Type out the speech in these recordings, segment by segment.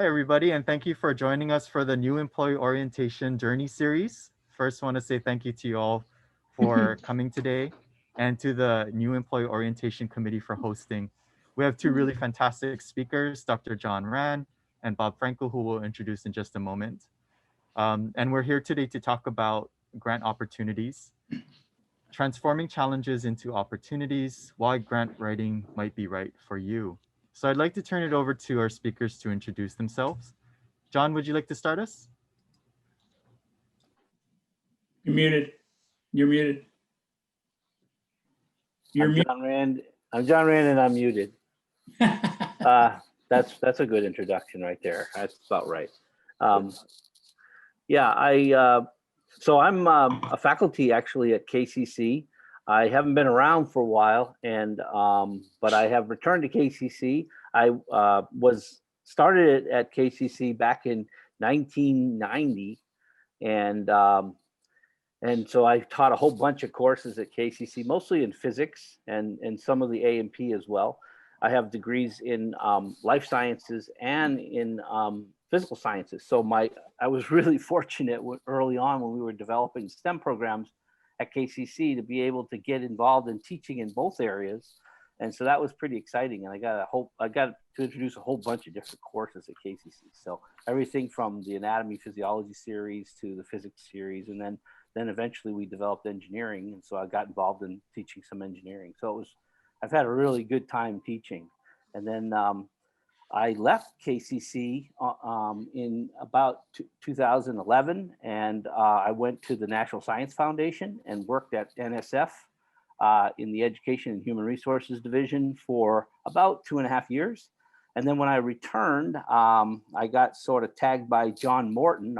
Hi, everybody, and thank you for joining us for the New Employee Orientation Journey Series. First, want to say thank you to you all for coming today and to the New Employee Orientation Committee for hosting. We have two really fantastic speakers, Dr. John Rand and Bob Franco, who we'll introduce in just a moment. And we're here today to talk about grant opportunities, transforming challenges into opportunities, why grant writing might be right for you. So I'd like to turn it over to our speakers to introduce themselves. John, would you like to start us? You're muted. You're muted. I'm John Rand. I'm John Rand, and I'm muted. That's a good introduction right there. That's about right. So I'm a faculty actually at KCC. I haven't been around for a while, and but I have returned to KCC. I was started at KCC back in 1990, and so I taught a whole bunch of courses at KCC, mostly in physics and some of the A&P as well. I have degrees in life sciences and in physical sciences. So I was really fortunate early on when we were developing STEM programs at KCC to be able to get involved in teaching in both areas. And so that was pretty exciting. And I got to introduce a whole bunch of different courses at KCC. So everything from the anatomy physiology series to the physics series. And then eventually we developed engineering. And so I got involved in teaching some engineering. So I've had a really good time teaching. And then I left KCC in about 2011, and I went to the National Science Foundation and worked at NSF in the Education and Human Resources Division for about 2.5 years. And then when I returned, I got sort of tagged by John Morton,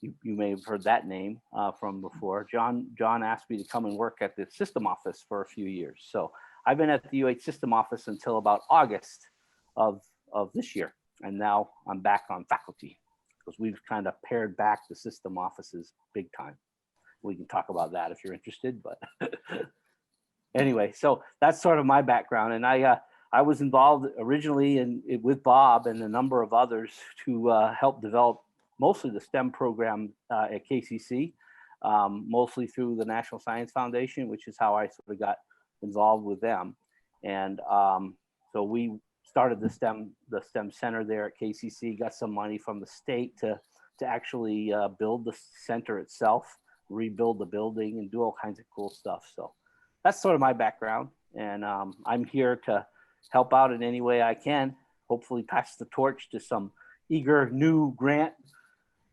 you may have heard that name from before. John asked me to come and work at the system office for a few years. So I've been at the UH system office until about August of this year. And now I'm back on faculty because we've kind of pared back the system offices big time. We can talk about that if you're interested, but anyway, so that's sort of my background. And I was involved originally with Bob and a number of others to help develop mostly the STEM program at KCC, mostly through the National Science Foundation, which is how I sort of got involved with them. And so we started the STEM center there at KCC, got some money from the state to actually build the center itself, rebuild the building and do all kinds of cool stuff. So that's sort of my background. And I'm here to help out in any way I can, hopefully pass the torch to some eager new grant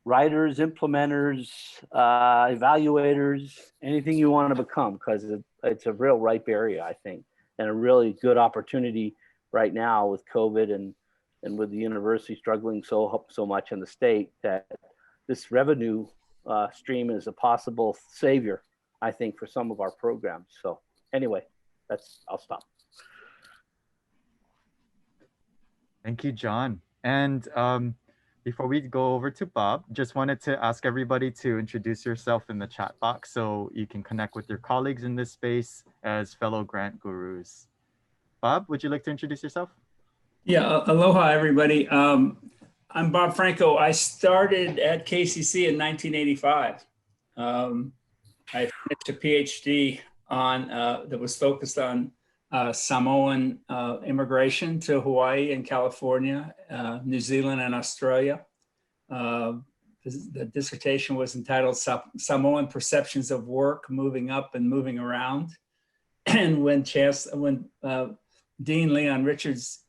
writers, implementers, evaluators, anything you want to become, because it's a real ripe area, I think, and a really good opportunity right now with COVID and with the university struggling so much in the state, that this revenue stream is a possible savior, I think, for some of our programs. So anyway, I'll stop. Thank you, John. And before we go over to Bob, just wanted to ask everybody to introduce yourself in the chat box so you can connect with your colleagues in this space as fellow grant gurus. Bob, would you like to introduce yourself? Yeah, aloha, everybody. I'm Bob Franco. I started at KCC in 1985. I finished a PhD that was focused on Samoan immigration to Hawaii and California, New Zealand and Australia. The dissertation was entitled Samoan Perceptions of Work, Moving Up and Moving Around. And when Dean Leon Richards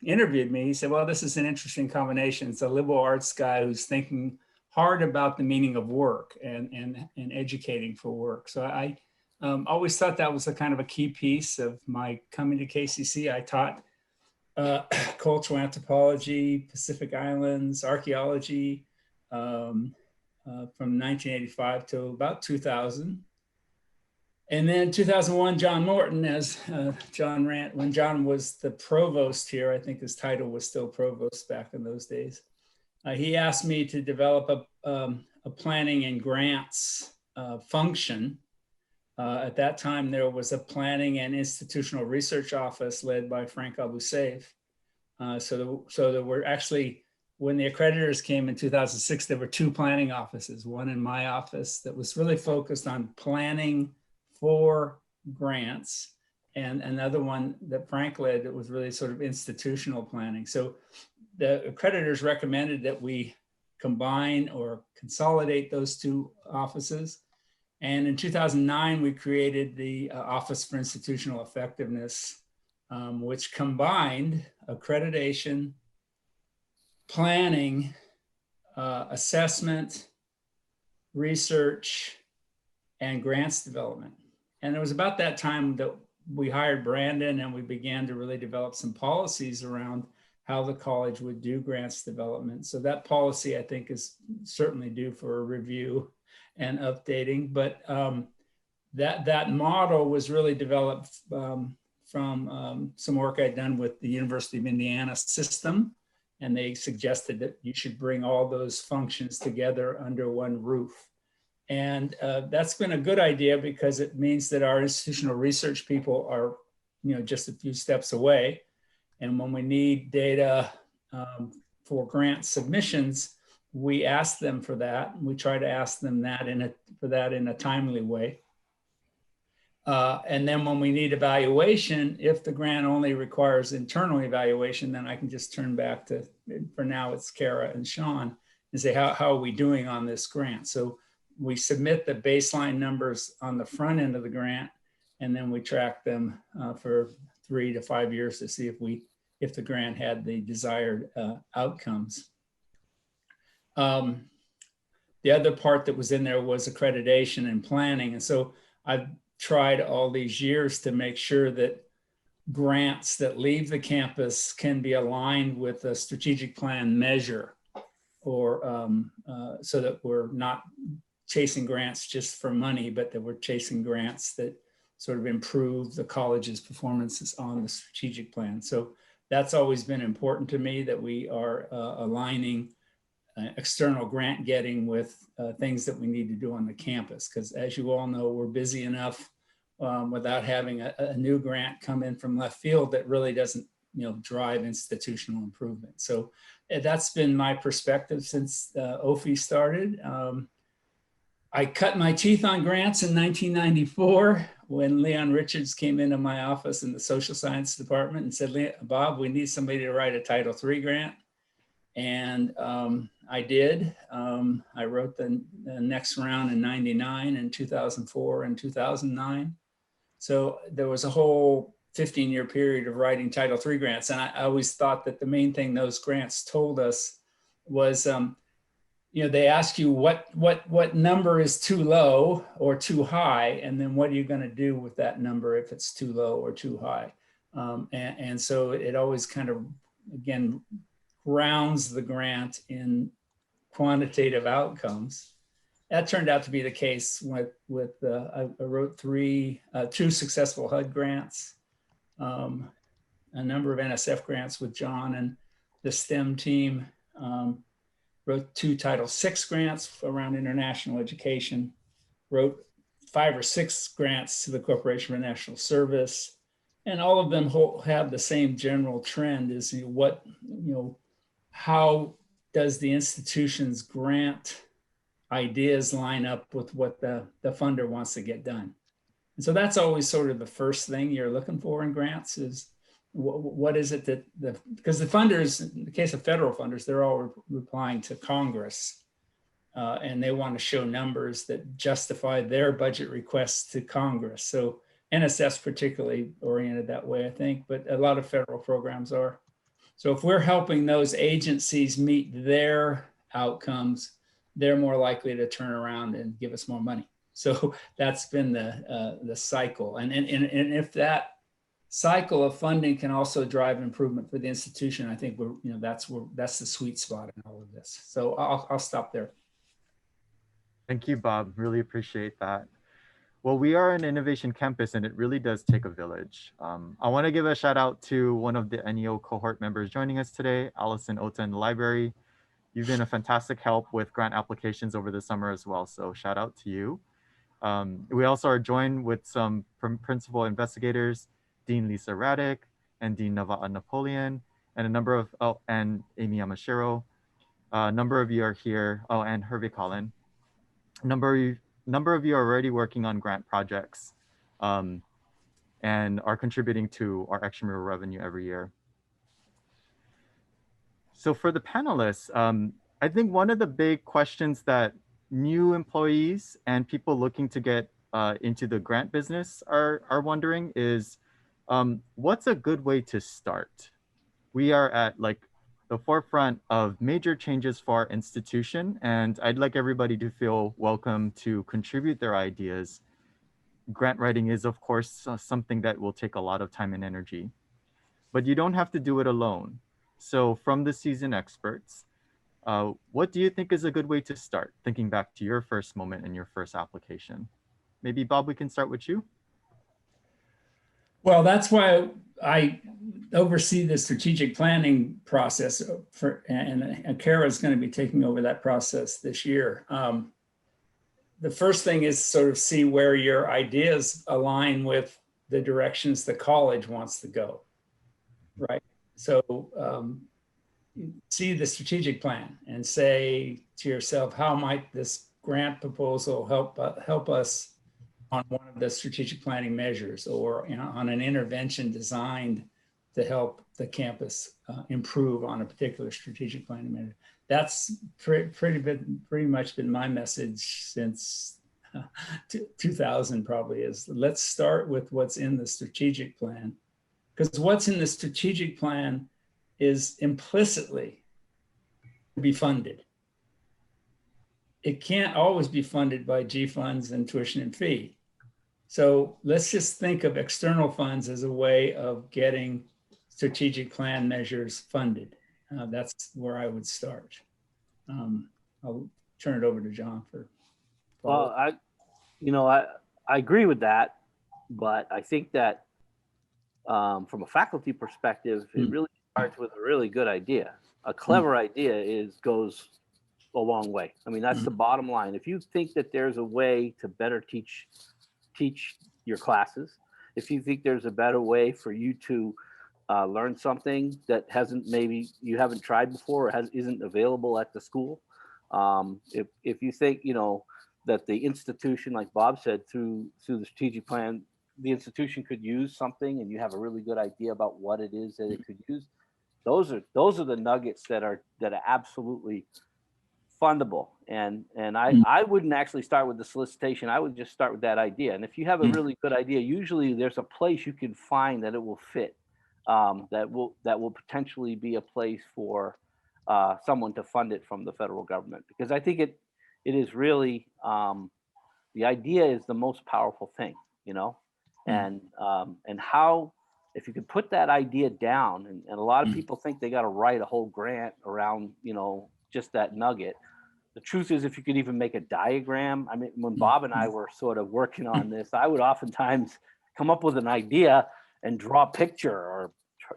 interviewed me, he said, well, this is an interesting combination. It's a liberal arts guy who's thinking hard about the meaning of work and educating for work. So I always thought that was a kind of a key piece of my coming to KCC. I taught cultural anthropology, Pacific Islands, archaeology from 1985 to about 2000. And then 2001, John Morton, as John Rand, when John was the provost here, I think his title was still provost back in those days. He asked me to develop a planning and grants function. At that time, there was a planning and institutional research office led by Frank Abu Saif. So there were actually when the accreditors came in 2006, there were two planning offices, one in my office that was really focused on planning for grants, and another one that Frank led that was really sort of institutional planning. So the accreditors recommended that we combine or consolidate those two offices. And in 2009, we created the Office for Institutional Effectiveness, which combined accreditation, planning, assessment, research, and grants development. And it was about that time that we hired Brandon and we began to really develop some policies around how the college would do grants development. So that policy, I think, is certainly due for a review and updating. But that model was really developed from some work I'd done with the University of Indiana system. And they suggested that you should bring all those functions together under one roof. And that's been a good idea because it means that our institutional research people are, just a few steps away. And when we need data for grant submissions, we ask them for that. We try to ask them that in a timely way. And then when we need evaluation, if the grant only requires internal evaluation, then I can just turn back to, for now it's Kara and Sean, and say, how are we doing on this grant? So we submit the baseline numbers on the front end of the grant, and then we track them for 3 to 5 years to see if the grant had the desired outcomes. The other part that was in there was accreditation and planning. And so I've tried all these years to make sure that grants that leave the campus can be aligned with a strategic plan measure, or so that we're not chasing grants just for money, but that we're chasing grants that sort of improve the college's performances on the strategic plan. So that's always been important to me, that we are aligning external grant getting with things that we need to do on the campus. Because as you all know, we're busy enough without having a new grant come in from left field that really doesn't drive institutional improvement. So that's been my perspective since OFIE started. I cut my teeth on grants in 1994 when Leon Richards came into my office in the social science department and said, Bob, we need somebody to write a Title III grant. And I did. I wrote the next round in 99 and 2004 and 2009. So there was a whole 15-year period of writing Title III grants. And I always thought that the main thing those grants told us was, they ask you what number is too low or too high, and then what are you going to do with that number if it's too low or too high? And so it always kind of, again, grounds the grant in quantitative outcomes. That turned out to be the case with I wrote two successful HUD grants, a number of NSF grants with John and the STEM team, wrote 2 Title VI grants around international education, wrote 5 or 6 grants to the Corporation for National Service, and all of them have the same general trend: is how does the institution's grant ideas line up with what the funder wants to get done? And so that's always sort of the first thing you're looking for in grants is what is it that because the funders, in the case of federal funders, they're all replying to Congress and they want to show numbers that justify their budget requests to Congress. So NSF's particularly oriented that way, I think, but a lot of federal programs are. So if we're helping those agencies meet their outcomes, they're more likely to turn around and give us more money. So that's been the cycle. And if that cycle of funding can also drive improvement for the institution, I think that's the sweet spot in all of this. So I'll stop there. Thank you, Bob. Really appreciate that. Well, we are an innovation campus, and it really does take a village. I want to give a shout out to one of the NEO cohort members joining us today, Allison Ota in the library. You've been a fantastic help with grant applications over the summer as well, so shout out to you. We also are joined with some principal investigators, Dean Lisa Raddick and Dean Navaa Napoleon, and a number of, and Amy Yamashiro. A number of you are here. Oh, and Hervey Collin. Number of you are already working on grant projects and are contributing to our extramural revenue every year. So for the panelists, I think one of the big questions that new employees and people looking to get into the grant business are wondering is, what's a good way to start? We are at like the forefront of major changes for our institution, and I'd like everybody to feel welcome to contribute their ideas. Grant writing is, of course, something that will take a lot of time and energy, but you don't have to do it alone. So from the seasoned experts, what do you think is a good way to start, thinking back to your first moment in your first application? Maybe Bob, we can start with you. Well, that's why I oversee the strategic planning process and Kara is going to be taking over that process this year. The first thing is sort of see where your ideas align with the directions the college wants to go, right? So see the strategic plan and say to yourself, how might this grant proposal help us on one of the strategic planning measures, or on an intervention designed to help the campus improve on a particular strategic planning measure. That's pretty much been my message since 2000 probably, is let's start with what's in the strategic plan, because what's in the strategic plan is implicitly to be funded. It can't always be funded by G funds and tuition and fee. So let's just think of external funds as a way of getting strategic plan measures funded. That's where I would start. I'll turn it over to John for. Well, I agree with that, but I think that from a faculty perspective, it really starts with a really good idea. A clever idea goes a long way. I mean, that's the bottom line. If you think that there's a way to better teach your classes, if you think there's a better way for you to learn something that maybe you haven't tried before or isn't available at the school, if you think that the institution, like Bob said, through the strategic plan, the institution could use something, and you have a really good idea about what it is that it could use, those are the nuggets that are absolutely fundable. And I wouldn't actually start with the solicitation. I would just start with that idea. And if you have a really good idea, usually there's a place you can find that it will fit, that will potentially be a place for someone to fund it from the federal government. Because I think it is really, the idea is the most powerful thing, and how, if you could put that idea down, and a lot of people think they got to write a whole grant around, just that nugget. The truth is, if you could even make a diagram, I mean, when Bob and I were sort of working on this, I would oftentimes come up with an idea and draw a picture or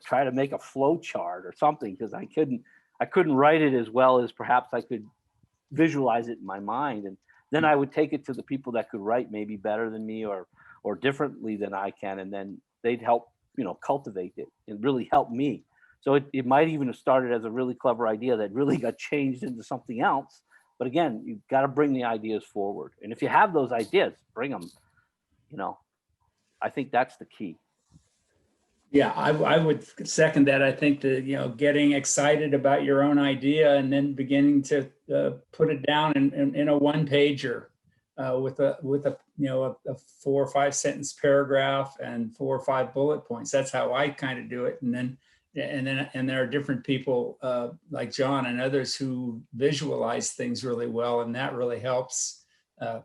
try to make a flow chart or something, because I couldn't write it as well as perhaps I could visualize it in my mind. And then I would take it to the people that could write maybe better than me or differently than I can, and then they'd help cultivate it and really help me. So it might even have started as a really clever idea that really got changed into something else. But again, you've got to bring the ideas forward. And if you have those ideas, bring them. I think that's the key. Yeah, I would second that. I think that, getting excited about your own idea and then beginning to put it down in a one pager with a 4 or 5 sentence paragraph and 4 or 5 bullet points. That's how I kind of do it. And there are different people like John and others who visualize things really well, and that really helps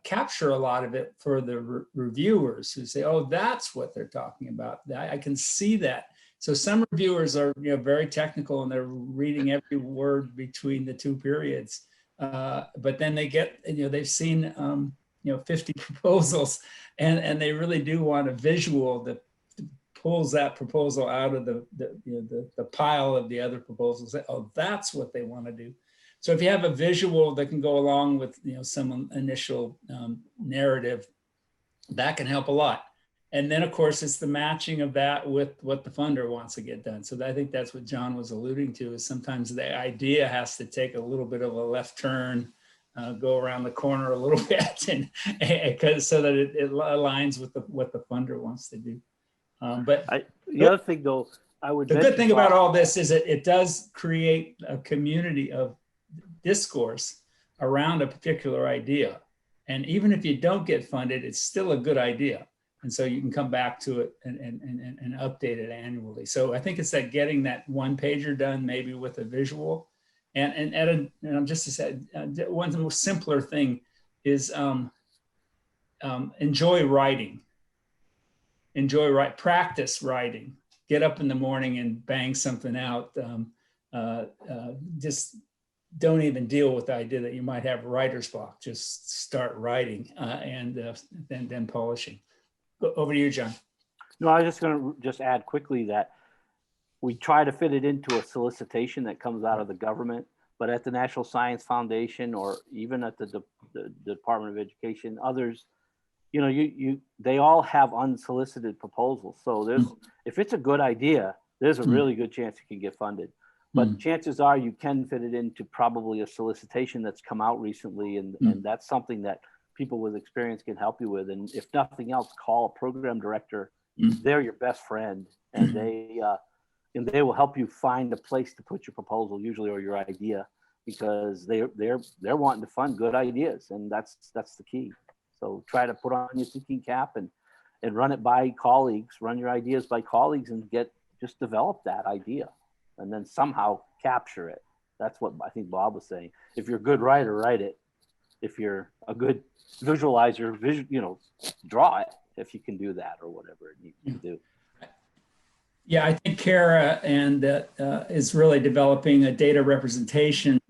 capture a lot of it for the reviewers who say, "Oh, that's what they're talking about. I can see that." So some reviewers are very technical and they're reading every word between the 2 periods, but then they get they've seen 50 proposals, and they really do want a visual that pulls that proposal out of the pile of the other proposals. Oh, that's what they want to do. So if you have a visual that can go along with some initial narrative, that can help a lot. And then, of course, it's the matching of that with what the funder wants to get done. So I think that's what John was alluding to, is sometimes the idea has to take a little bit of a left turn, go around the corner a little bit, and so that it aligns with what the funder wants to do. The other thing, though, I would the good thing about all this is that it does create a community of discourse around a particular idea. And even if you don't get funded, it's still a good idea. And so you can come back to it and update it annually. So I think it's that getting that one pager done, maybe with a visual. And just to say, one more simpler thing is enjoy writing. Practice writing. Get up in the morning and bang something out. Just don't even deal with the idea that you might have writer's block. Just start writing and then polishing. Over to you, John. No, I was just going to add quickly that we try to fit it into a solicitation that comes out of the government, but at the National Science Foundation or even at the Department of Education, others, they all have unsolicited proposals. So if it's a good idea, there's a really good chance it can get funded. But chances are you can fit it into probably a solicitation that's come out recently, and that's something that people with experience can help you with. And if nothing else, call a program director. They're your best friend, and they will help you find a place to put your proposal, usually, or your idea, because they're wanting to fund good ideas, and that's the key. So try to put on your thinking cap and run it by colleagues, run your ideas by colleagues, and just develop that idea, and then somehow capture it. That's what I think Bob was saying. If you're a good writer, write it. If you're a good visualizer, draw it, if you can do that, or whatever it needs to do. Yeah, I think Kara is really developing a data representation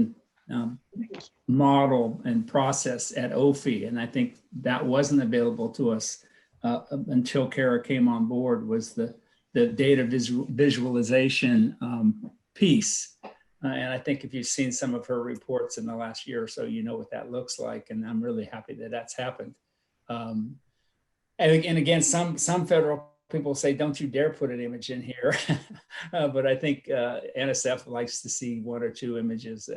model and process at OFIE, and I think that wasn't available to us until Kara came on board, was the data visualization piece. And I think if you've seen some of her reports in the last year or so, you know what that looks like. And I'm really happy that that's happened. And again, some federal people say, don't you dare put an image in here. But I think NSF likes to see one or two images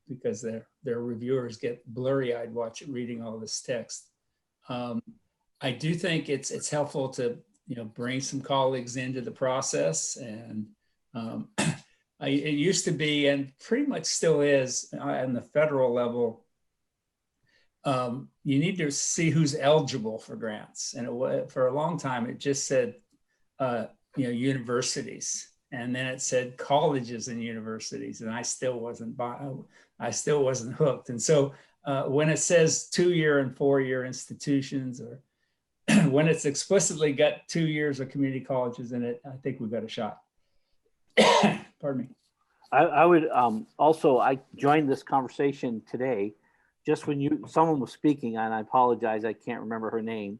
because their reviewers get blurry-eyed reading all this text. I do think it's helpful to bring some colleagues into the process, and it used to be, and pretty much still is, on the federal level, you need to see who's eligible for grants. And for a long time, it just said, universities. And then it said colleges and universities. And I still wasn't hooked. And so when it says 2-year and 4-year institutions, or when it's explicitly got 2 years of community colleges in it, I think we've got a shot. Pardon me. I would I joined this conversation today just when someone was speaking, and I apologize, I can't remember her name,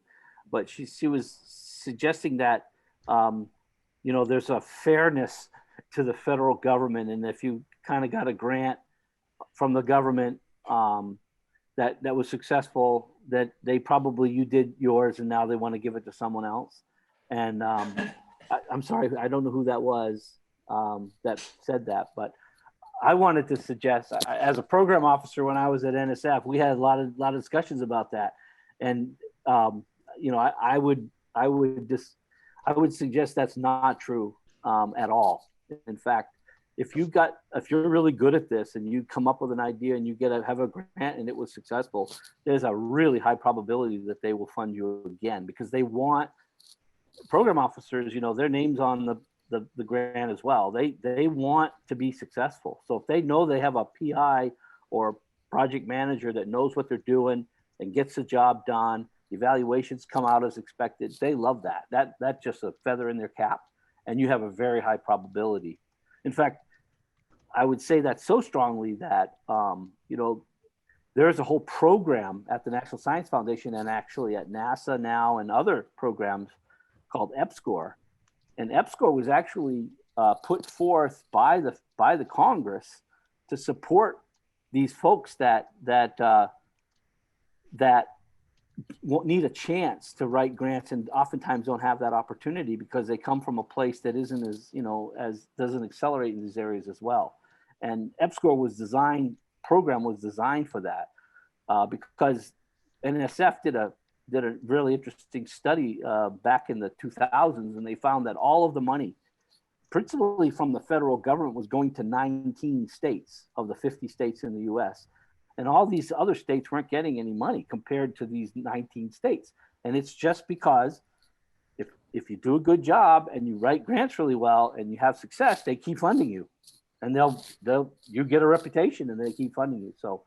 but she was suggesting that there's a fairness to the federal government, and if you kind of got a grant from the government that was successful, that you did yours and now they want to give it to someone else. And I'm sorry, I don't know who that was that said that, but I wanted to suggest, as a program officer when I was at NSF, we had a lot of discussions about that, and I would suggest that's not true at all. In fact, if you're really good at this and you come up with an idea and you have a grant and it was successful, there's a really high probability that they will fund you again, because they want program officers, their name's on the grant as well. They want to be successful. So if they know they have a PI or project manager that knows what they're doing and gets the job done, evaluations come out as expected, they love that. That's just a feather in their cap, and you have a very high probability. In fact, I would say that so strongly that there's a whole program at the National Science Foundation, and actually at NASA now, and other programs called EPSCoR. And EPSCoR was actually put forth by the Congress to support these folks that won't need a chance to write grants and oftentimes don't have that opportunity because they come from a place that isn't as, as doesn't accelerate in these areas as well. And EPSCoR program was designed for that because NSF did a really interesting study back in the 2000s, and they found that all of the money, principally from the federal government, was going to 19 states of the 50 states in the US. And all these other states weren't getting any money compared to these 19 states. And it's just because if you do a good job and you write grants really well and you have success, they keep funding you. And you get a reputation and they keep funding you. So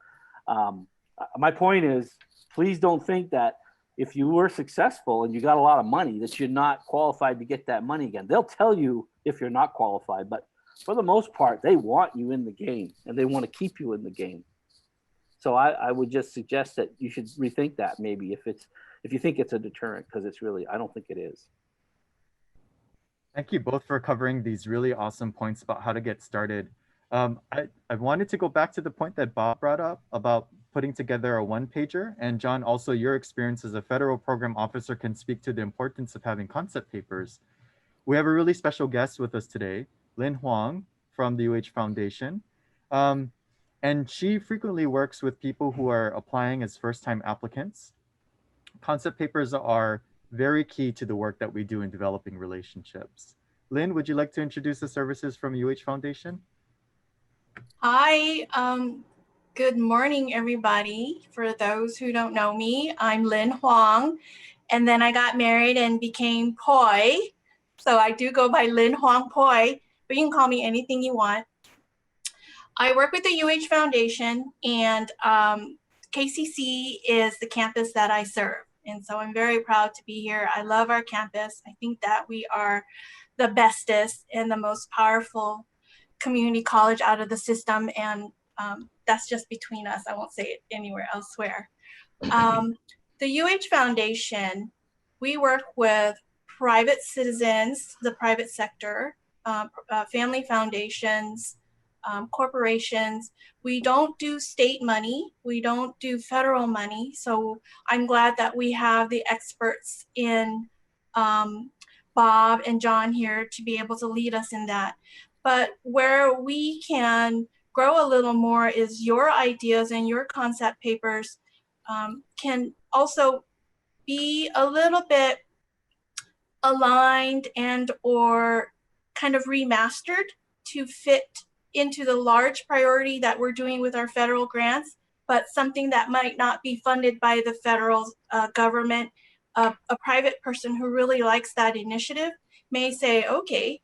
my point is, please don't think that if you were successful and you got a lot of money that you're not qualified to get that money again. They'll tell you if you're not qualified, but for the most part, they want you in the game and they want to keep you in the game. So I would just suggest that you should rethink that maybe if you think it's a deterrent, because it's really, I don't think it is. Thank you both for covering these really awesome points about how to get started. I wanted to go back to the point that Bob brought up about putting together a one-pager. And John, also your experience as a federal program officer can speak to the importance of having concept papers. We have a really special guest with us today, Lynn Huang from the UH Foundation. And she frequently works with people who are applying as first-time applicants. Concept papers are very key to the work that we do in developing relationships. Lynn, would you like to introduce the services from UH Foundation? Hi, good morning, everybody. For those who don't know me, I'm Lynn Huang, and then I got married and became Poi. So I do go by Lynn Huang Poi, but you can call me anything you want. I work with the UH Foundation, and KCC is the campus that I serve. And so I'm very proud to be here. I love our campus. I think that we are the bestest and the most powerful community college out of the system. And that's just between us. I won't say it anywhere elsewhere. The UH Foundation, we work with private citizens, the private sector, family foundations, corporations. We don't do state money. We don't do federal money. So I'm glad that we have the experts in Bob and John here to be able to lead us in that. But where we can grow a little more is your ideas and your concept papers can also be a little bit aligned and or kind of remastered to fit into the large priority that we're doing with our federal grants, but something that might not be funded by the federal government. A private person who really likes that initiative may say, okay,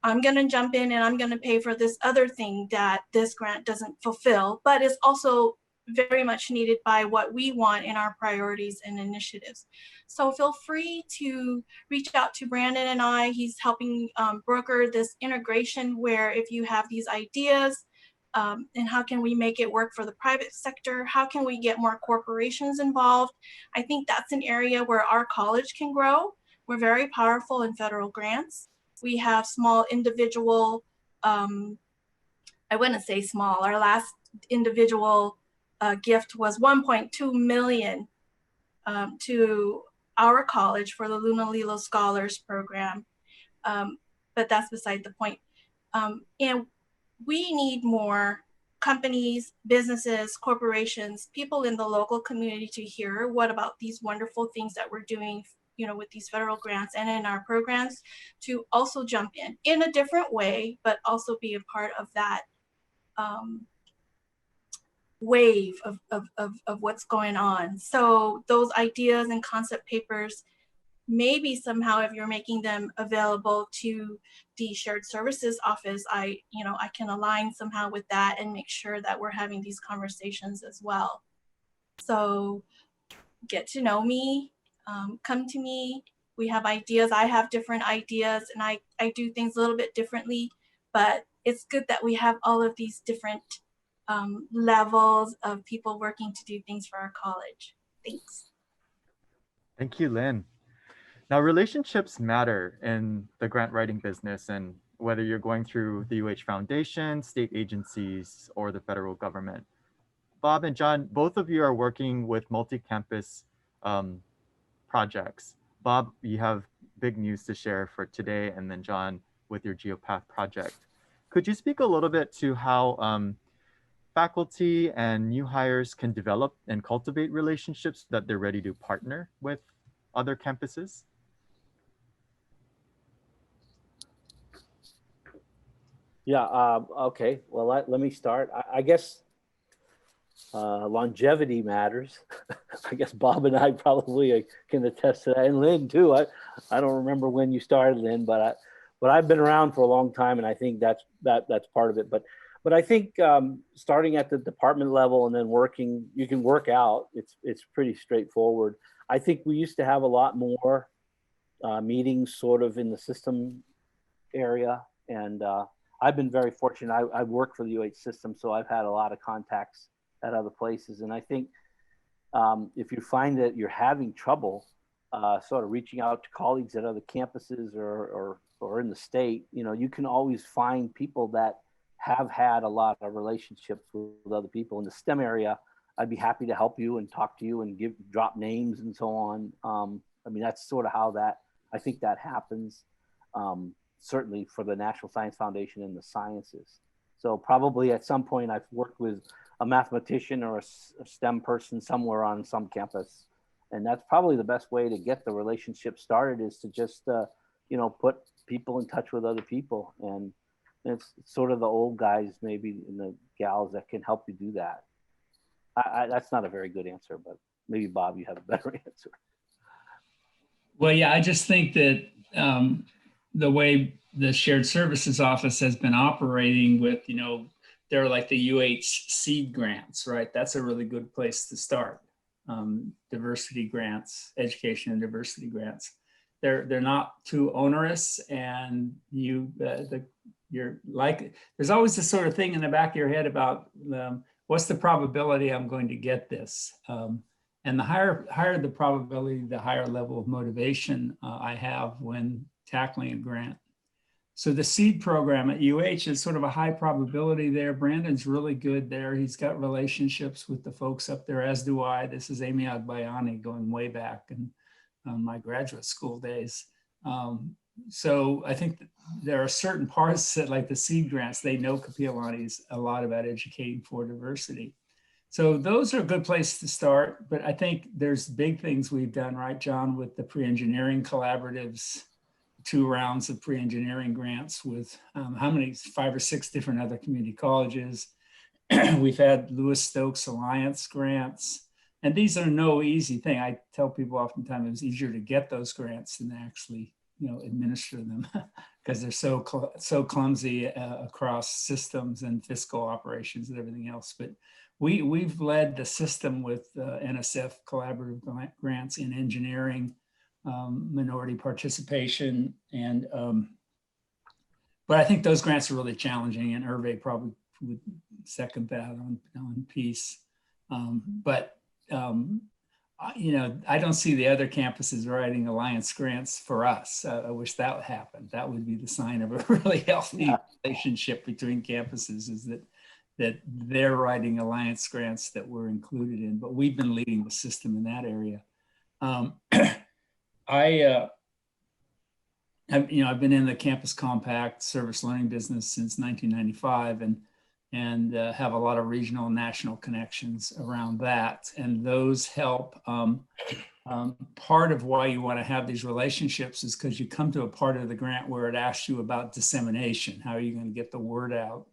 I'm going to jump in and I'm going to pay for this other thing that this grant doesn't fulfill, but is also very much needed by what we want in our priorities and initiatives. So feel free to reach out to Brandon and I. He's helping broker this integration where if you have these ideas and how can we make it work for the private sector? How can we get more corporations involved? I think that's an area where our college can grow. We're very powerful in federal grants. We have small individual, I wouldn't say small, our last individual gift was 1.2 million to our college for the Luna Lilo Scholars Program. But that's beside the point. And we need more companies, businesses, corporations, people in the local community to hear what about these wonderful things that we're doing, you know, with these federal grants and in our programs, to also jump in a different way, but also be a part of that wave of what's going on. So those ideas and concept papers, maybe somehow if you're making them available to the shared services office, I can align somehow with that and make sure that we're having these conversations as well. So get to know me, come to me. We have ideas. I have different ideas and I do things a little bit differently, but it's good that we have all of these different levels of people working to do things for our college. Thanks. Thank you, Lynn. Now, relationships matter in the grant writing business, and whether you're going through the UH Foundation, state agencies, or the federal government. Bob and John, both of you are working with multi-campus projects. Bob, you have big news to share for today, and then John with your GeoPath project. Could you speak a little bit to how faculty and new hires can develop and cultivate relationships that they're ready to partner with other campuses? Yeah, okay. Well, let me start. I guess longevity matters. I guess Bob and I probably can attest to that, and Lynn too. I don't remember when you started, Lynn, but I've been around for a long time, and I think that's part of it. But I think starting at the department level and then working, you can work out. It's pretty straightforward. I think we used to have a lot more meetings sort of in the system area, and I've been very fortunate. I work for the UH system, so I've had a lot of contacts at other places. And I think if you find that you're having trouble sort of reaching out to colleagues at other campuses or in the state, you know, you can always find people that have had a lot of relationships with other people in the STEM area. I'd be happy to help you and talk to you and drop names and so on. I mean, that's sort of how I think that happens. Certainly for the National Science Foundation and the sciences. So probably at some point I've worked with a mathematician or a STEM person somewhere on some campus. And that's probably the best way to get the relationship started, is to just, you know, put people in touch with other people. And it's sort of the old guys maybe and the gals that can help you do that. That's not a very good answer, but maybe Bob, you have a better answer. Well, yeah, I just think that the way the shared services office has been operating with, you know, they're like the UH seed grants, right? That's a really good place to start. Diversity grants, education and diversity grants. They're not too onerous, and you're like, there's always this sort of thing in the back of your head about what's the probability I'm going to get this? And the higher the probability, the higher level of motivation I have when tackling a grant. So the seed program at UH is sort of a high probability there. Brandon's really good there. He's got relationships with the folks up there, as do I. This is Amy Agbayani going way back in my graduate school days. So I think there are certain parts that, like the seed grants, they know Kapiolani's a lot about educating for diversity. So those are a good place to start, but I think there's big things we've done, right, John, with the pre-engineering collaboratives, 2 rounds of pre-engineering grants with how many, 5 or 6 different other community colleges. We've had Lewis Stokes Alliance grants, and these are no easy thing. I tell people oftentimes it's easier to get those grants than actually, you know, administer them because they're so clumsy across systems and fiscal operations and everything else. But we've led the system with NSF collaborative grants in engineering, minority participation, and but I think those grants are really challenging, and Hervé probably would second that on peace. You know, I don't see the other campuses writing alliance grants for us. I wish that would happen. That would be the sign of a really healthy relationship between campuses, is that they're writing alliance grants that we're included in, but we've been leading the system in that area. I've been in the Campus Compact service learning business since 1995, and have a lot of regional and national connections around that. And those help. Part of why you want to have these relationships is because you come to a part of the grant where it asks you about dissemination. How are you going to get the word out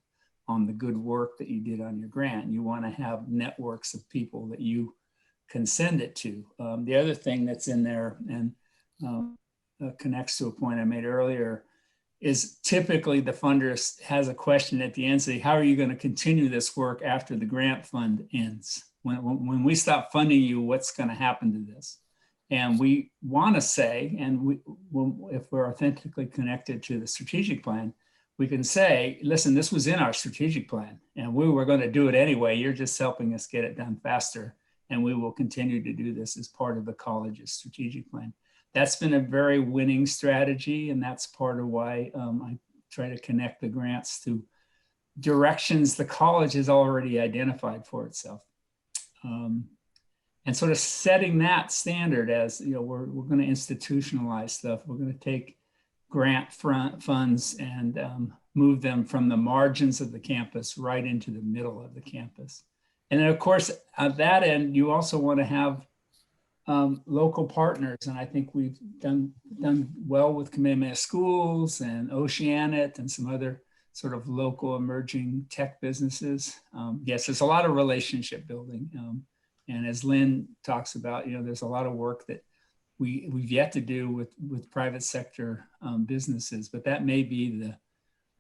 on the good work that you did on your grant? You want to have networks of people that you can send it to. The other thing that's in there, and connects to a point I made earlier, is typically the funder has a question at the end, say, how are you going to continue this work after the grant fund ends? When we stop funding you, what's going to happen to this? And we want to say, and if we're authentically connected to the strategic plan, we can say, listen, this was in our strategic plan and we were going to do it anyway. You're just helping us get it done faster. And we will continue to do this as part of the college's strategic plan. That's been a very winning strategy. And that's part of why I try to connect the grants to directions the college has already identified for itself. and sort of setting that standard as, you know, we're going to institutionalize stuff. We're going to take grant funds and move them from the margins of the campus right into the middle of the campus. And then of course, at that end, you also want to have local partners. And I think we've done well with Commitment of Schools and Oceanit and some other sort of local emerging tech businesses. Yes, there's a lot of relationship building. And as Lynn talks about, you know, there's a lot of work that we've yet to do with private sector businesses, but that may be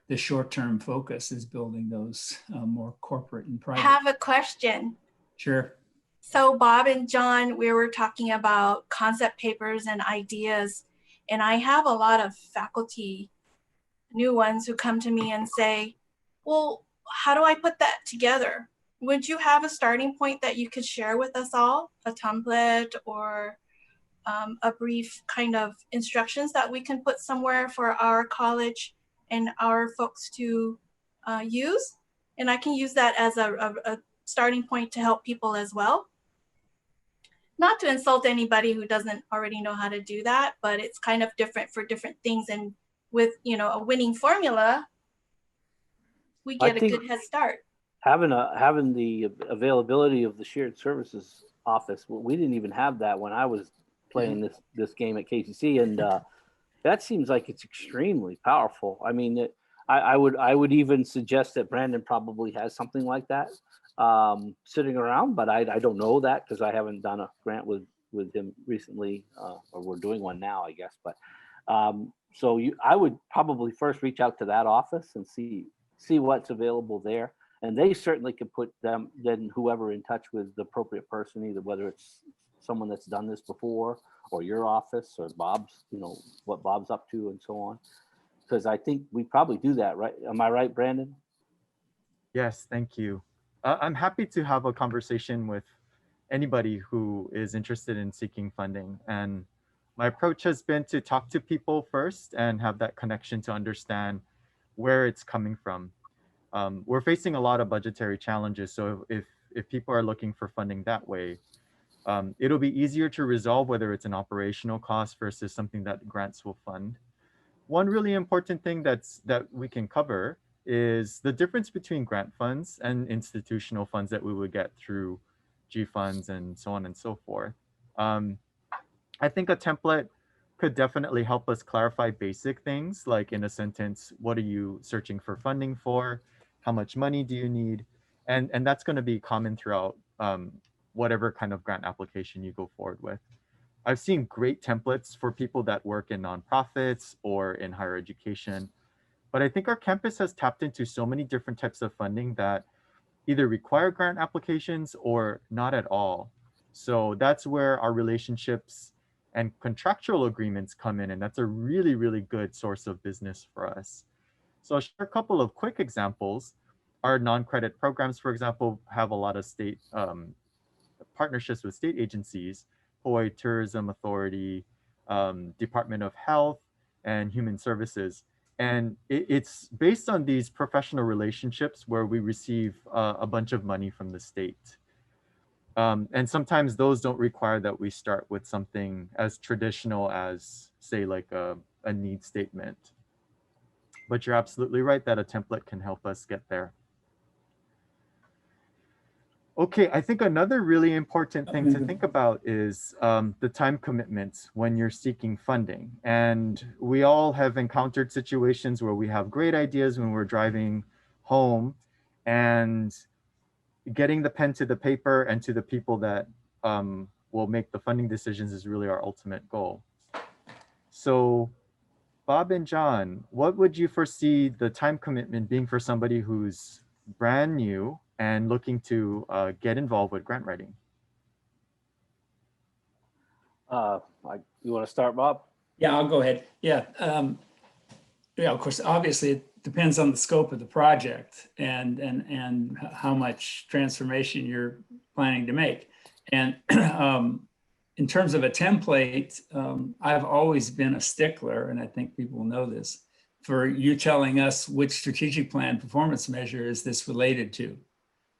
the short-term focus, is building those more corporate and private. I have a question. Sure. So Bob and John, we were talking about concept papers and ideas, and I have a lot of faculty, new ones, who come to me and say, well, how do I put that together? Would you have a starting point that you could share with us all, a template or a brief kind of instructions that we can put somewhere for our college and our folks to use? And I can use that as a starting point to help people as well. Not to insult anybody who doesn't already know how to do that, but it's kind of different for different things. And with, you know, a winning formula, we get a good head start. Having the availability of the shared services office, we didn't even have that when I was playing this game at KCC, and that seems like it's extremely powerful. I mean, I would even suggest that Brandon probably has something like that sitting around, but I don't know that because I haven't done a grant with him recently, or we're doing one now, I guess. But so I would probably first reach out to that office and see what's available there. And they certainly could put whoever in touch with the appropriate person, either whether it's someone that's done this before or your office or Bob's, you know, what Bob's up to and so on. Because I think we probably do that, right? Am I right, Brandon? Yes, thank you. I'm happy to have a conversation with anybody who is interested in seeking funding. And my approach has been to talk to people first and have that connection to understand where it's coming from. We're facing a lot of budgetary challenges. So if people are looking for funding that way, it'll be easier to resolve whether it's an operational cost versus something that grants will fund. One really important thing that we can cover is the difference between grant funds and institutional funds that we would get through G funds and so on and so forth. I think a template could definitely help us clarify basic things, like in a sentence, what are you searching for funding for? How much money do you need? And that's going to be common throughout whatever kind of grant application you go forward with. I've seen great templates for people that work in nonprofits or in higher education, but I think our campus has tapped into so many different types of funding that either require grant applications or not at all. So that's where our relationships and contractual agreements come in, and that's a really, really good source of business for us. So I'll share a couple of quick examples. Our non-credit programs, for example, have a lot of state partnerships with state agencies, Hawaii Tourism Authority, Department of Health, and Human Services. And it's based on these professional relationships where we receive a bunch of money from the state. And sometimes those don't require that we start with something as traditional as, say, like a need statement. But you're absolutely right that a template can help us get there. Okay, I think another really important thing to think about is the time commitments when you're seeking funding. And we all have encountered situations where we have great ideas when we're driving home, and getting the pen to the paper and to the people that will make the funding decisions is really our ultimate goal. So Bob and John, what would you foresee the time commitment being for somebody who's brand new and looking to get involved with grant writing? You want to start, Bob? Yeah, I'll go ahead. Yeah, of course, obviously it depends on the scope of the project and how much transformation you're planning to make. And in terms of a template, I've always been a stickler, and I think people know this, for you telling us which strategic plan performance measure is this related to.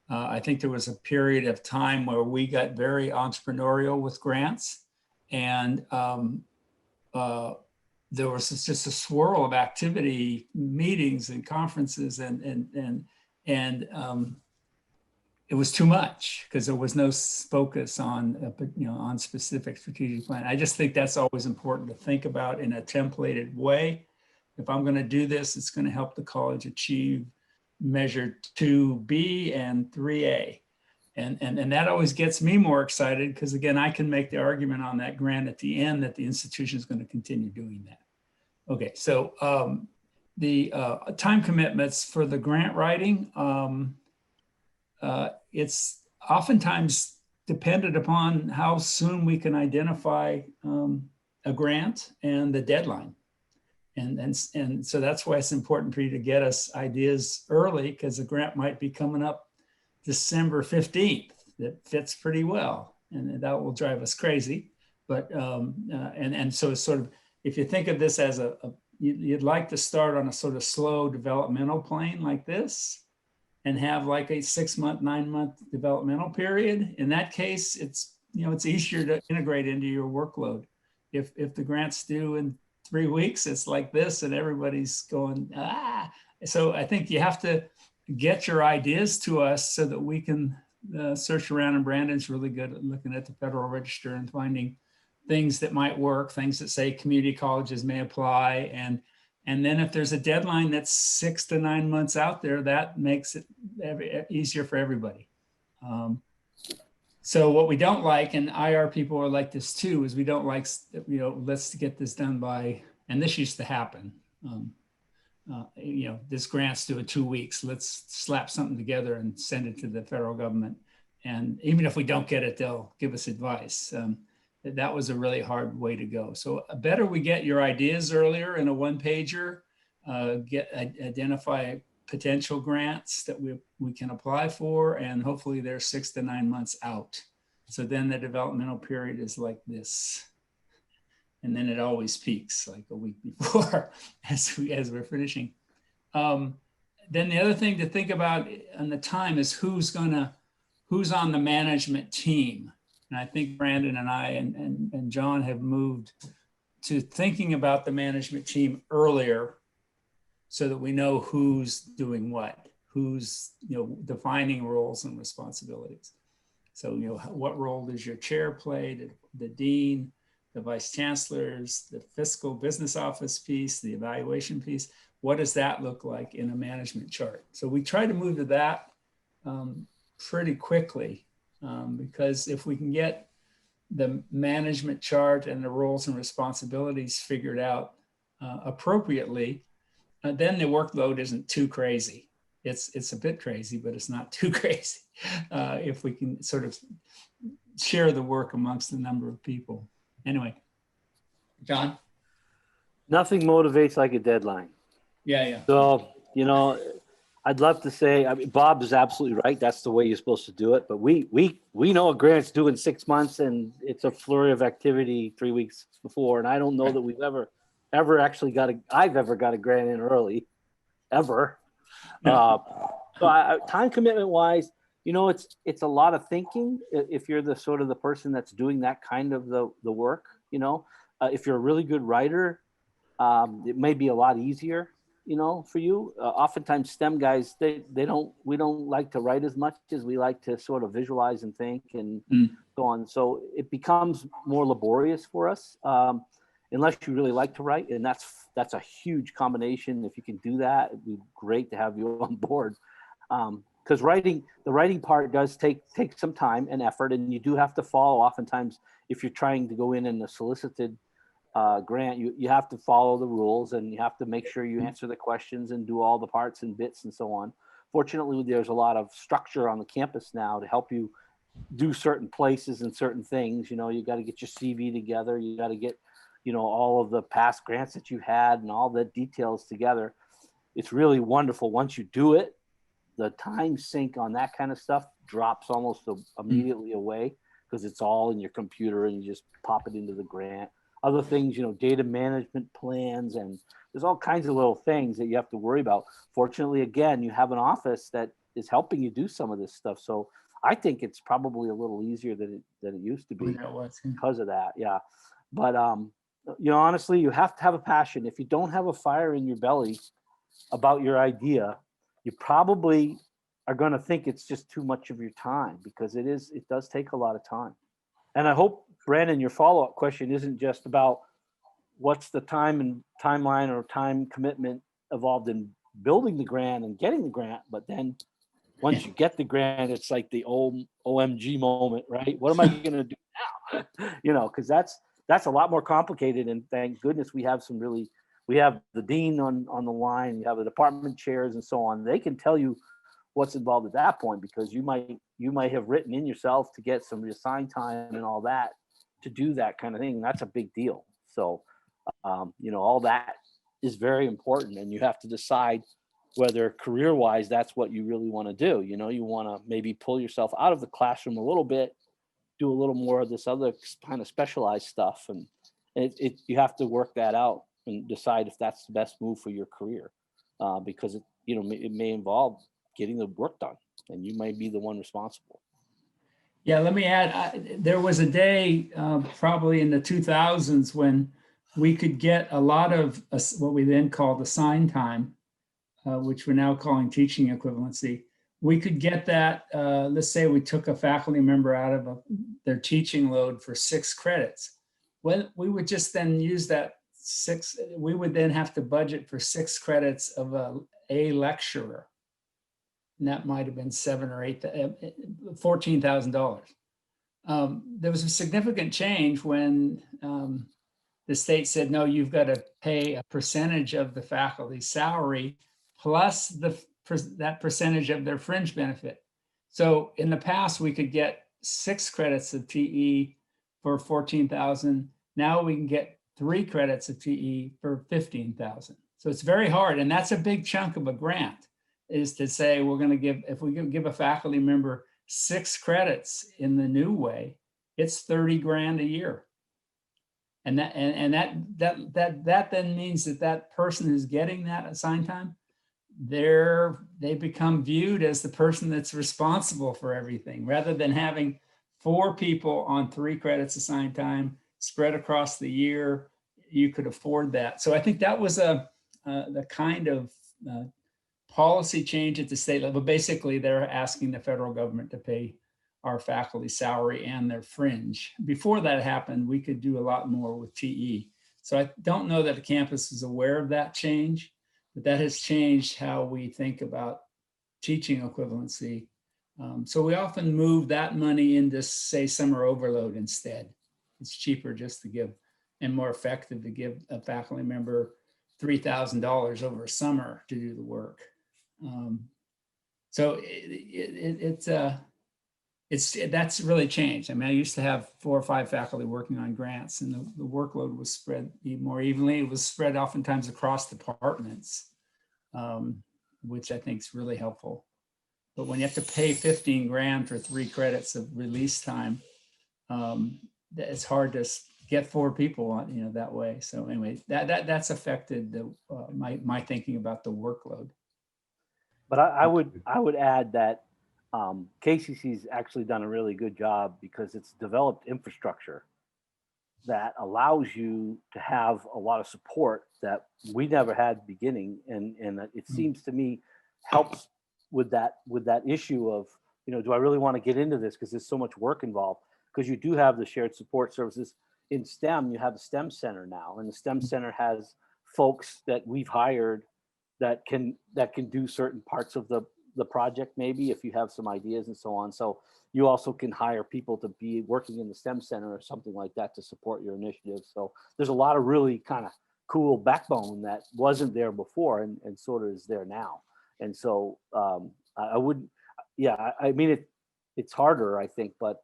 I think there was a period of time where we got very entrepreneurial with grants, and there was just a swirl of activity, meetings and conferences, and it was too much because there was no focus on, on specific strategic plan. I just think that's always important to think about in a templated way. If I'm going to do this, it's going to help the college achieve measure 2B and 3A. And that always gets me more excited because, again, I can make the argument on that grant at the end that the institution is going to continue doing that. Okay, so the time commitments for the grant writing, it's oftentimes dependent upon how soon we can identify a grant and the deadline. And so that's why it's important for you to get us ideas early, because the grant might be coming up December 15th. That fits pretty well, and that will drive us crazy. But and so it's sort of, if you think of this as you'd like to start on a sort of slow developmental plane like this, and have like a 6-month, 9-month developmental period. In that case, it's easier to integrate into your workload. If the grant's due in 3 weeks, it's like this, and everybody's going, ah. So I think you have to get your ideas to us so that we can search around, and Brandon's really good at looking at the Federal Register and finding things that might work, things that say community colleges may apply. And then if there's a deadline that's 6 to 9 months out there, that makes it easier for everybody. So what we don't like, and IR people are like this too, is we don't like, let's get this done by, and this used to happen. This grant's due in 2 weeks. Let's slap something together and send it to the federal government. And even if we don't get it, they'll give us advice. That was a really hard way to go. So better we get your ideas earlier in a one-pager, identify potential grants that we can apply for, and hopefully they're 6 to 9 months out. So then the developmental period is like this. And then it always peaks like a week before as we're finishing. Then the other thing to think about on the time is who's on the management team. And I think Brandon and I and John have moved to thinking about the management team earlier so that we know who's doing what, who's defining roles and responsibilities. So what role does your chair play, the dean, the vice chancellors, the fiscal business office piece, the evaluation piece? What does that look like in a management chart? So we try to move to that pretty quickly. Because if we can get the management chart and the roles and responsibilities figured out appropriately, then the workload isn't too crazy. It's a bit crazy, but it's not too crazy if we can sort of share the work amongst a number of people. Anyway, John? Nothing motivates like a deadline. Yeah. So, I'd love to say, Bob is absolutely right. That's the way you're supposed to do it. But we know a grant's due in 6 months, and it's a flurry of activity 3 weeks before. And I don't know that we've ever actually I've ever got a grant in early, ever. So time commitment wise, it's a lot of thinking if you're the sort of the person that's doing that kind of the work. If you're a really good writer, it may be a lot easier. For you, oftentimes STEM guys, we don't like to write as much as we like to sort of visualize and think and so on. So it becomes more laborious for us, unless you really like to write. And that's a huge combination. If you can do that, it'd be great to have you on board. Because the writing part does take some time and effort, and you do have to follow. Oftentimes, if you're trying to go in a solicited grant, you have to follow the rules, and you have to make sure you answer the questions and do all the parts and bits and so on. Fortunately, there's a lot of structure on the campus now to help you do certain places and certain things. You got to get your CV together. You got to get, all of the past grants that you had and all the details together. It's really wonderful. Once you do it, the time sink on that kind of stuff drops almost immediately away because it's all in your computer and you just pop it into the grant. Other things, data management plans, and there's all kinds of little things that you have to worry about. Fortunately, again, you have an office that is helping you do some of this stuff. So I think it's probably a little easier than it used to be because of that. Yeah. But, you know, honestly, you have to have a passion. If you don't have a fire in your belly about your idea, you probably are going to think it's just too much of your time, because it does take a lot of time. And I hope, Brandon, your follow-up question isn't just about what's the time and timeline or time commitment involved in building the grant and getting the grant, but then once you get the grant, it's like the old OMG moment, right? What am I going to do now? You know, because that's a lot more complicated. And thank goodness we have the dean on the line, you have the department chairs and so on. They can tell you what's involved at that point, because you might have written in yourself to get some reassigned time and all that to do that kind of thing. That's a big deal. So, you know, all that is very important, and you have to decide whether career-wise that's what you really want to do. You know, you want to maybe pull yourself out of the classroom a little bit, do a little more of this other kind of specialized stuff, and you have to work that out and decide if that's the best move for your career, because it may involve getting the work done, and you might be the one responsible. Yeah, let me add, there was a day probably in the 2000s when we could get a lot of what we then called assigned time, which we're now calling teaching equivalency. We could get that, let's say we took a faculty member out of their teaching load for 6 credits. Well, we would just then use that 6, we would then have to budget for 6 credits of a lecturer. And that might have been $14,000. There was a significant change when the state said, no, you've got to pay a percentage of the faculty's salary plus that percentage of their fringe benefit. So in the past, we could get 6 credits of TE for $14,000. Now we can get 3 credits of TE for $15,000. So it's very hard. And that's a big chunk of a grant, is to say we're going to give, if we give a faculty member 6 credits in the new way, it's 30 grand a year. And that then means that person who's getting that assigned time, they become viewed as the person that's responsible for everything, rather than having 4 people on 3 credits assigned time spread across the year. You could afford that. So I think that was the kind of policy change at the state level. Basically, they're asking the federal government to pay our faculty salary and their fringe. Before that happened, we could do a lot more with TE. So I don't know that the campus is aware of that change, but that has changed how we think about teaching equivalency. So we often move that money into, say, summer overload instead. It's cheaper just to give, and more effective to give a faculty member $3,000 over a summer to do the work. So that's really changed. I mean, I used to have 4 or 5 faculty working on grants, and the workload was spread more evenly. It was spread oftentimes across departments, which I think is really helpful. But when you have to pay 15 grand for 3 credits of release time, it's hard to get 4 people on, that way. So anyway, that's affected my thinking about the workload. But I would add that KCC's actually done a really good job, because it's developed infrastructure that allows you to have a lot of support that we never had beginning, and it seems to me helps with that issue of, do I really want to get into this, because there's so much work involved. Because you do have the shared support services in STEM. You have the STEM Center now, and the STEM Center has folks that we've hired that can do certain parts of the project, maybe if you have some ideas and so on. So you also can hire people to be working in the STEM Center or something like that to support your initiative. So there's a lot of really kind of cool backbone that wasn't there before, and sort of is there now. And so I mean, it's harder, I think, but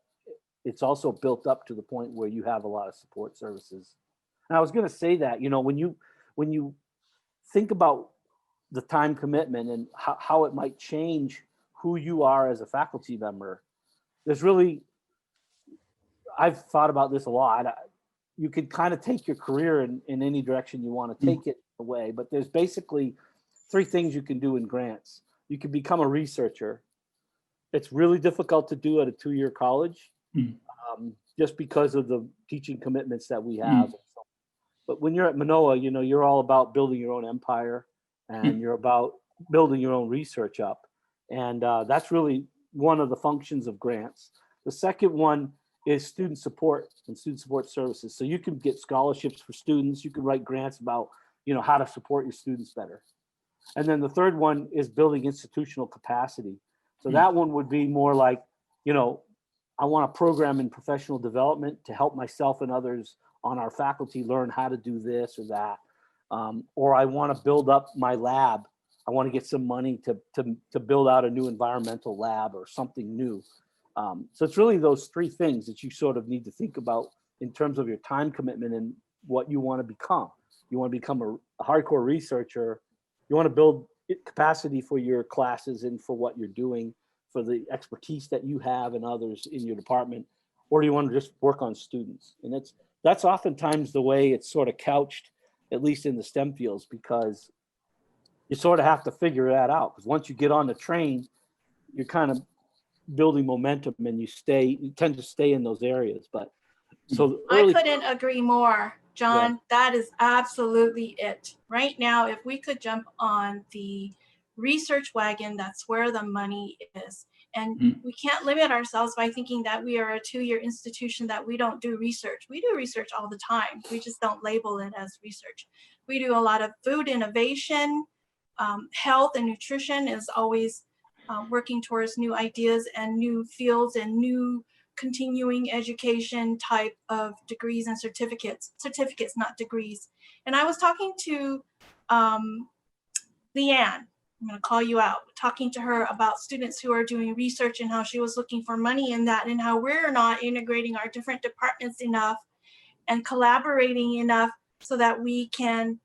it's also built up to the point where you have a lot of support services. And I was going to say that, when you think about the time commitment and how it might change who you are as a faculty member, I've thought about this a lot. You could kind of take your career in any direction you want to take it away, but there's basically 3 things you can do in grants. you can become a researcher. It's really difficult to do at a 2-year college, just because of the teaching commitments that we have. But when you're at Manoa, you know, you're all about building your own empire, and you're about building your own research up. And that's really one of the functions of grants. The second one is student support and student support services. So you can get scholarships for students. You can write grants about, you know, how to support your students better. And then the third one is building institutional capacity. So that one would be more like, you know, I want a program in professional development to help myself and others on our faculty learn how to do this or that. Or I want to build up my lab. I want to get some money to build out a new environmental lab or something new. So it's really those three things that you sort of need to think about in terms of your time commitment and what you want to become. You want to become a hardcore researcher. You want to build capacity for your classes and for what you're doing, for the expertise that you have and others in your department, or do you want to just work on students? And that's oftentimes the way it's sort of couched, at least in the STEM fields, because you sort of have to figure that out. Because once you get on the train, you're kind of building momentum and you tend to stay in those areas. But so I couldn't agree more, John. Yeah. That is absolutely it. Right now, if we could jump on the research wagon, that's where the money is. And we can't limit ourselves by thinking that we are a 2-year institution, that we don't do research. We do research all the time. We just don't label it as research. We do a lot of food innovation. Health and nutrition is always working towards new ideas and new fields and new continuing education type of degrees and certificates, not degrees. And I was talking to Leanne, I'm going to call you out, talking to her about students who are doing research and how she was looking for money in that, and how we're not integrating our different departments enough and collaborating enough so that we can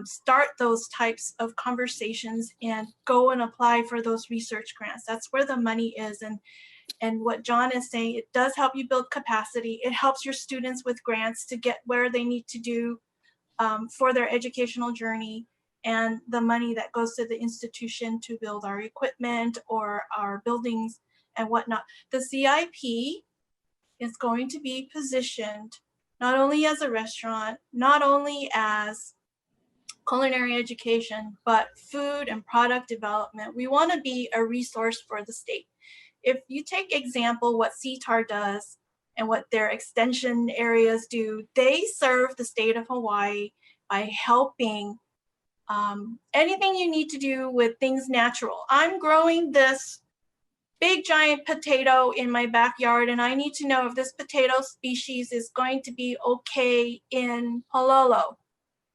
start those types of conversations and go and apply for those research grants. That's where the money is. And what John is saying, it does help you build capacity. It helps your students with grants to get where they need to do for their educational journey, and the money that goes to the institution to build our equipment or our buildings and whatnot. The CIP is going to be positioned not only as a restaurant, not only as culinary education, but food and product development. We want to be a resource for the state. If you take example what CTAR does and what their extension areas do, they serve the state of Hawaii by helping anything you need to do with things natural. I'm growing this big giant potato in my backyard, and I need to know if this potato species is going to be okay in Hololo.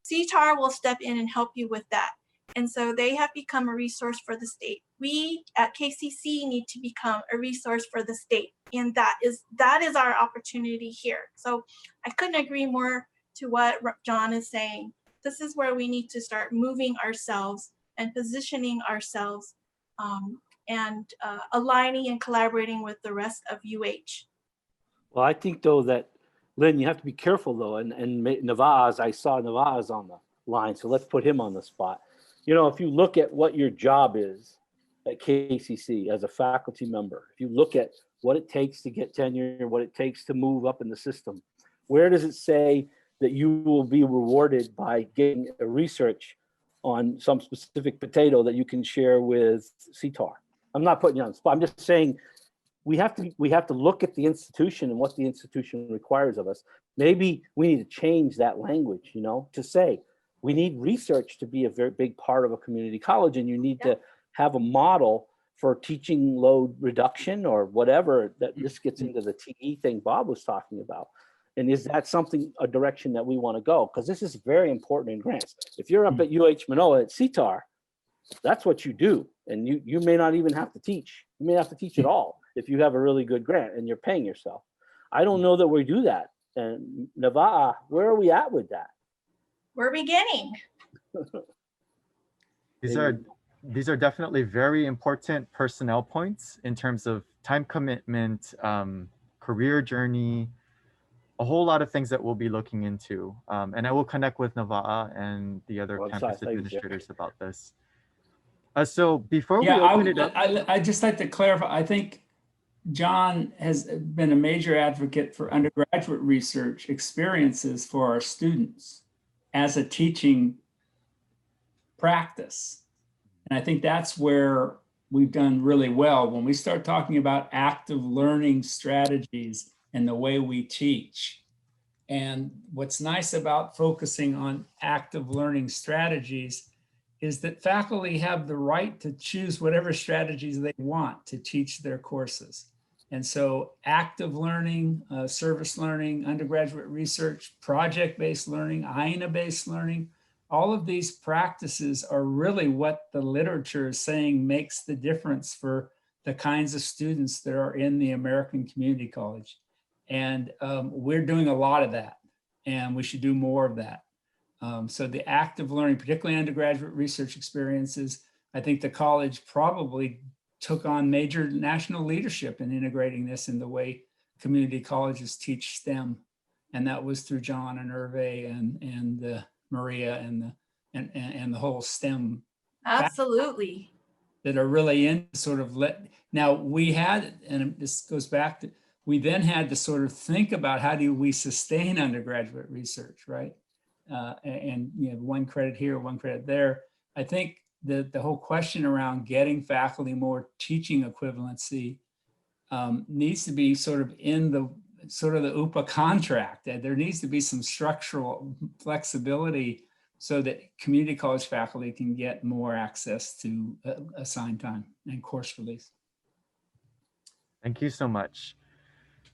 CTAR will step in and help you with that. And so they have become a resource for the state. We at KCC need to become a resource for the state. And that is our opportunity here. So I couldn't agree more to what John is saying. This is where we need to start moving ourselves and positioning ourselves and aligning and collaborating with the rest of UH. Well, I think though that, Lynn, you have to be careful though, and Navaz, I saw Navaz on the line, so let's put him on the spot. You know, if you look at what your job is at KCC as a faculty member, if you look at what it takes to get tenure, what it takes to move up in the system, where does it say that you will be rewarded by getting a research on some specific potato that you can share with CTAR? I'm not putting you on the spot. I'm just saying we have to look at the institution and what the institution requires of us. Maybe we need to change that language, you know, to say we need research to be a very big part of a community college, and you need to have a model for teaching load reduction or whatever. That this gets into the TE thing Bob was talking about. And is that a direction that we want to go? Because this is very important in grants. If you're up at UH Manoa at CTAR, that's what you do. And you may not even have to teach. You may have to teach at all if you have a really good grant and you're paying yourself. I don't know that we do that. And Nava'a, where are we at with that? We're beginning. These are definitely very important personnel points in terms of time commitment, career journey, a whole lot of things that we'll be looking into. And I will connect with Nava'a and the other campus administrators about this. So before we Yeah, open it up, I'd just like to clarify. I think John has been a major advocate for undergraduate research experiences for our students as a teaching practice. And I think that's where we've done really well. When we start talking about active learning strategies and the way we teach. And what's nice about focusing on active learning strategies is that faculty have the right to choose whatever strategies they want to teach their courses. And so active learning, service learning, undergraduate research, project-based learning, INA-based learning, all of these practices are really what the literature is saying makes the difference for the kinds of students that are in the American Community College. And we're doing a lot of that, and we should do more of that. So the active learning, particularly undergraduate research experiences, I think the college probably took on major national leadership in integrating this in the way community colleges teach STEM. And that was through John and Hervé and Maria and the whole STEM. Absolutely. That are really in sort of now we had, and this goes back to, we then had to sort of think about how do we sustain undergraduate research, right? And you know, one credit here, one credit there. I think the whole question around getting faculty more teaching equivalency needs to be sort of in the UPA contract. There needs to be some structural flexibility so that community college faculty can get more access to assigned time and course release. thank you so much.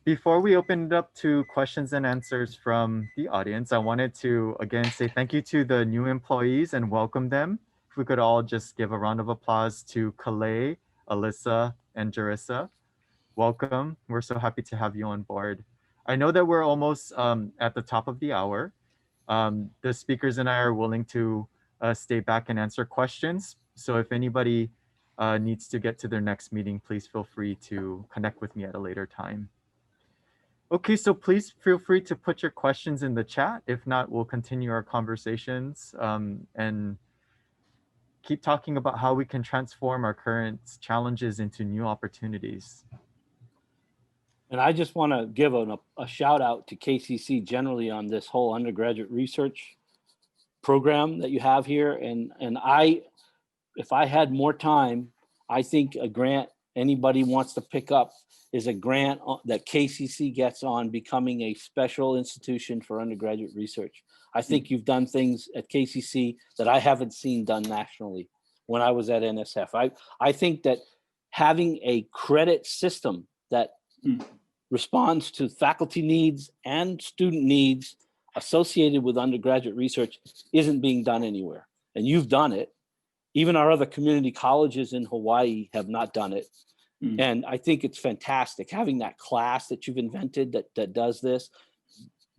Before we open it up to questions and answers from the audience, I wanted to again say thank you to the new employees and welcome them. If we could all just give a round of applause to Kalei, Alyssa, and Jarissa. Welcome. We're so happy to have you on board. I know that we're almost at the top of the hour. The speakers and I are willing to stay back and answer questions. So if anybody needs to get to their next meeting, please feel free to connect with me at a later time. Okay, so please feel free to put your questions in the chat. If not, we'll continue our conversations and keep talking about how we can transform our current challenges into new opportunities. And I just want to give a shout out to KCC generally on this whole undergraduate research program that you have here. And if I had more time, I think a grant anybody wants to pick up is a grant that KCC gets on becoming a special institution for undergraduate research. I think you've done things at KCC that I haven't seen done nationally when I was at NSF. I think that having a credit system that responds to faculty needs and student needs associated with undergraduate research isn't being done anywhere. And you've done it. Even our other community colleges in Hawaii have not done it. And I think it's fantastic having that class that you've invented that does this.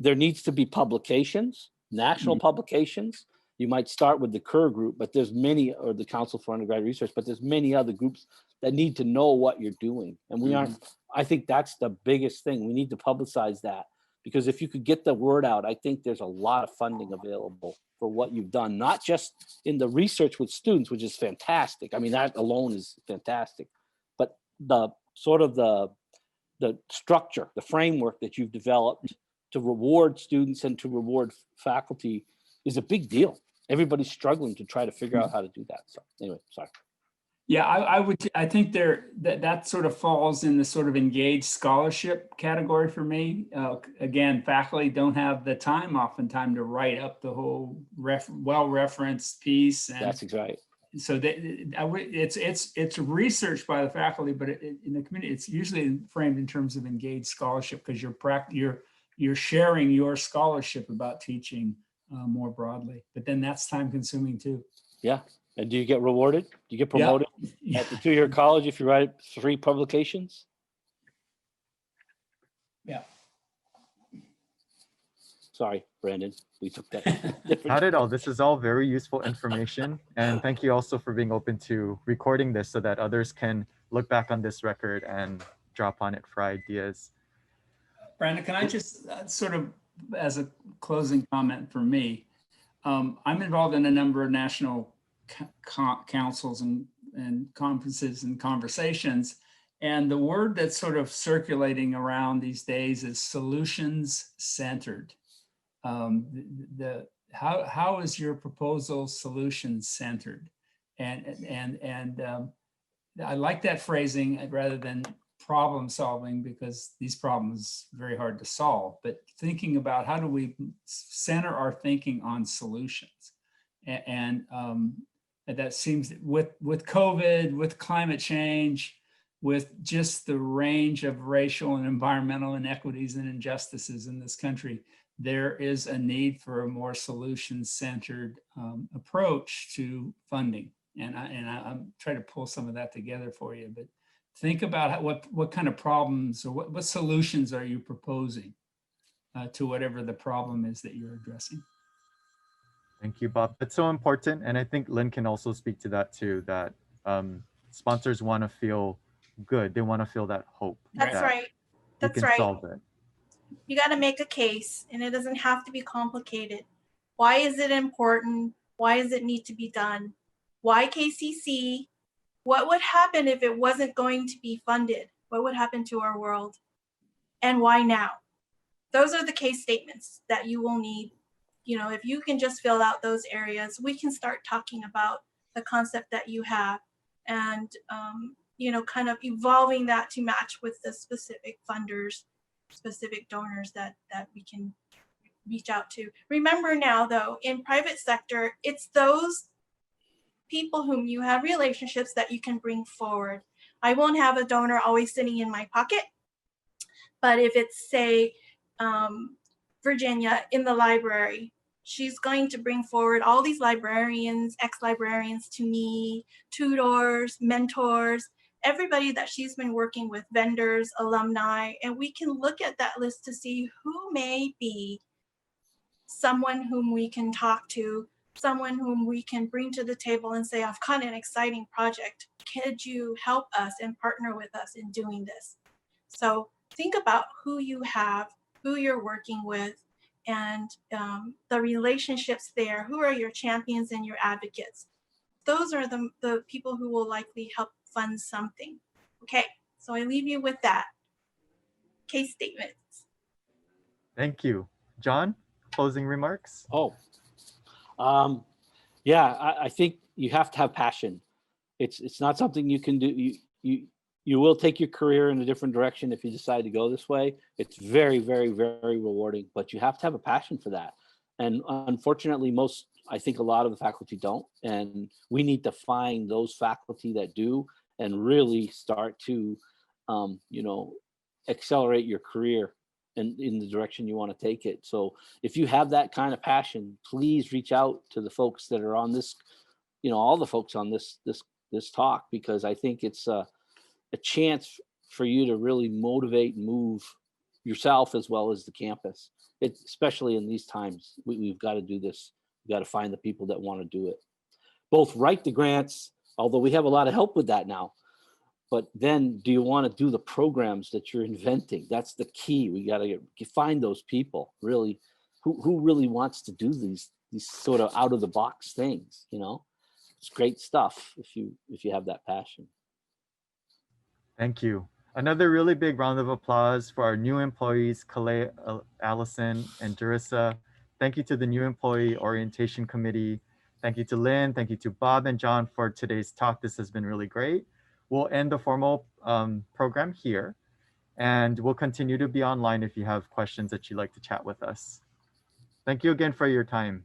There needs to be publications, national publications. You might start with the Kerr group, but there's many, or the Council for Undergraduate Research, but there's many other groups that need to know what you're doing. And we aren't, I think that's the biggest thing. We need to publicize that, because if you could get the word out, I think there's a lot of funding available for what you've done, not just in the research with students, which is fantastic. I mean, that alone is fantastic, but the sort of the structure, the framework that you've developed to reward students and to reward faculty is a big deal. Everybody's struggling to try to figure out how to do that. So anyway, sorry. Yeah, I think that sort of falls in the sort of engaged scholarship category for me. Again, faculty don't have the time oftentimes to write up the whole well-referenced piece. And that's right. So it's research by the faculty, but in the community, it's usually framed in terms of engaged scholarship, because you're sharing your scholarship about teaching more broadly. But then that's time consuming too. Yeah. And do you get rewarded? Do you get promoted at the two-year college if you write 3 publications? Yeah. Sorry, Brandon, we took that. Not at all. This is all very useful information. And thank you also for being open to recording this so that others can look back on this record and draw upon it for ideas. Brandon, can I just sort of, as a closing comment for me, I'm involved in a number of national councils and conferences and conversations. And the word that's sort of circulating around these days is solutions centered. How is your proposal solution centered? And I like that phrasing rather than problem solving, because these problems are very hard to solve, but thinking about how do we center our thinking on solutions. And that seems with COVID, with climate change, with just the range of racial and environmental inequities and injustices in this country, there is a need for a more solution-centered approach to funding. And I'm trying to pull some of that together for you, but think about what kind of problems or what solutions are you proposing to whatever the problem is that you're addressing. Thank you, Bob. That's so important. And I think Lynn can also speak to that too, that sponsors want to feel good. They want to feel that hope. That's that right. That's you can right. solve it. You got to make a case, and it doesn't have to be complicated. Why is it important? Why does it need to be done? Why KCC? What would happen if it wasn't going to be funded? What would happen to our world? And why now? Those are the case statements that you will need. You know, if you can just fill out those areas, we can start talking about the concept that you have and, you know, kind of evolving that to match with the specific funders, specific donors that we can reach out to. Remember now, though, in private sector, it's those people whom you have relationships that you can bring forward. I won't have a donor always sitting in my pocket, but if it's, say, Virginia in the library, she's going to bring forward all these librarians, ex-librarians to me, tutors, mentors, everybody that she's been working with, vendors, alumni, and we can look at that list to see who may be someone whom we can talk to, someone whom we can bring to the table and say, I've got an exciting project. Could you help us and partner with us in doing this? So think about who you have, who you're working with, and the relationships there. Who are your champions and your advocates? Those are the people who will likely help fund something. Okay, so I leave you with that. Case statements. Thank you. John, closing remarks? Yeah, I think you have to have passion. It's not something you can do. You will take your career in a different direction if you decide to go this way. It's very, very, very rewarding, but you have to have a passion for that. And unfortunately, I think a lot of the faculty don't. And we need to find those faculty that do and really start to, you know, accelerate your career in the direction you want to take it. So if you have that kind of passion, please reach out to the folks that are on this, you know, all the folks on this talk, because I think it's a chance for you to really motivate and move yourself as well as the campus. Especially in these times, we've got to do this. We've got to find the people that want to do it. Both write the grants, although we have a lot of help with that now. But then do you want to do the programs that you're inventing? That's the key. We got to find those people really who really wants to do these sort of out of the box things, you know? It's great stuff if you have that passion. Thank you. Another really big round of applause for our new employees, Calais, Allison, and Durissa. Thank you to the new employee orientation committee. Thank you to Lynn. Thank you to Bob and John for today's talk. This has been really great. We'll end the formal program here, and we'll continue to be online if you have questions that you'd like to chat with us. Thank you again for your time.